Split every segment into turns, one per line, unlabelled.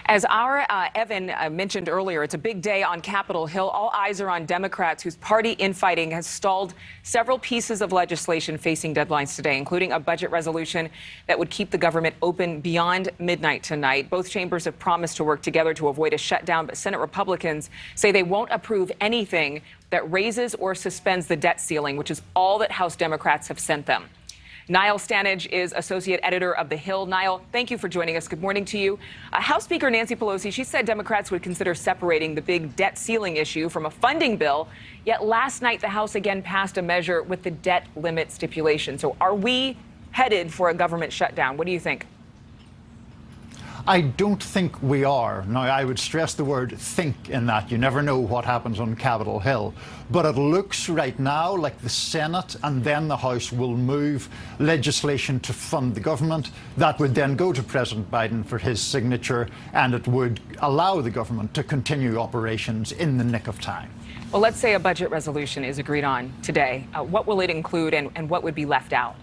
As our Evan mentioned earlier, it's a big day on Capitol Hill. All eyes are on Democrats whose party infighting has stalled several pieces of legislation facing deadlines today, including a budget resolution that would keep the government open beyond midnight tonight. Both chambers have promised to work together to avoid a shutdown, but Senate Republicans say they won't approve anything that raises or suspends the debt ceiling, which is all that House Democrats have sent them. Niall Stanage is associate editor of The Hill. Niall, thank you for joining us. Good morning to you. House Speaker Nancy Pelosi, she said Democrats would consider separating the big debt ceiling issue from a funding bill. Yet last night, the House again passed a measure with the debt limit stipulation. So are we headed for a government shutdown? What do you think?
I don't think we are. Now, I would stress the word think in that. You never know what happens on Capitol Hill. But it looks right now like the Senate and then the House will move legislation to fund the government. That would then go to President Biden for his signature, and it would allow the government to continue operations in the nick of time.
Well, let's say a budget resolution is agreed on today. What will it include and what would be left out?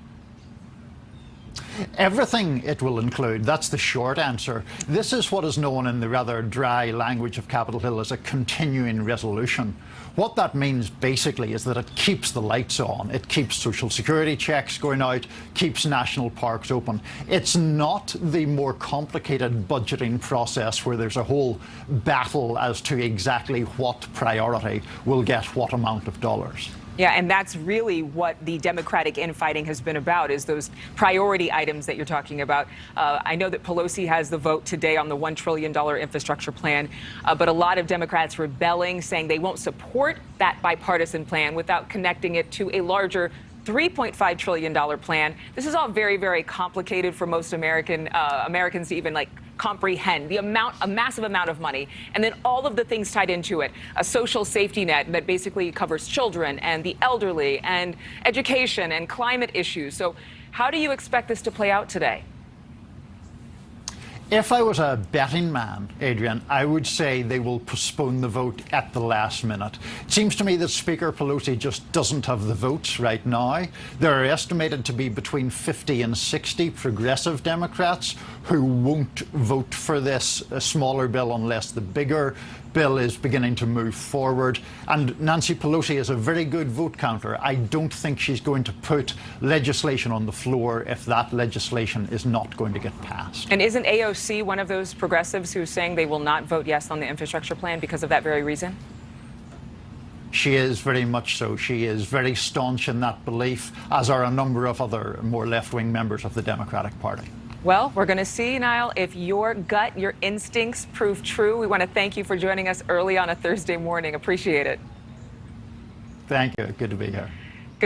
Everything it will include. That's the short answer. This is what is known in the rather dry language of Capitol Hill as a continuing resolution. What that means basically is that it keeps the lights on. It keeps social security checks going out, keeps national parks open. It's not the more complicated budgeting process where there's a whole battle as to exactly what priority will get what amount of dollars.
Yeah, and that's really what the Democratic infighting has been about, is those priority items that you're talking about. I know that Pelosi has the vote today on the $1 trillion infrastructure plan, but a lot of Democrats rebelling, saying they won't support that bipartisan plan without connecting it to a larger $3.5 trillion plan. This is all very, very complicated for most Americans to even comprehend a massive amount of money, and then all of the things tied into it. A social safety net that basically covers children and the elderly and education and climate issues. So how do you expect this to play out today?
If I was a betting man, Adrian, I would say they will postpone the vote at the last minute. It seems to me that Speaker Pelosi just doesn't have the votes right now. There are estimated to be between 50 and 60 progressive Democrats who won't vote for this smaller bill unless the bigger bill is beginning to move forward. And Nancy Pelosi is a very good vote counter. I don't think she's going to put legislation on the floor if that legislation is not going to get passed.
And isn't AOC one of those progressives who's saying they will not vote yes on the infrastructure plan because of that very reason?
She is very much so. She is very staunch in that belief, as are a number of other more left-wing members of the Democratic Party.
Well, we're going to see, Niall, if your gut, your instincts prove true. We want to thank you for joining us early on a Thursday morning. Appreciate it.
Thank you. Good to be here.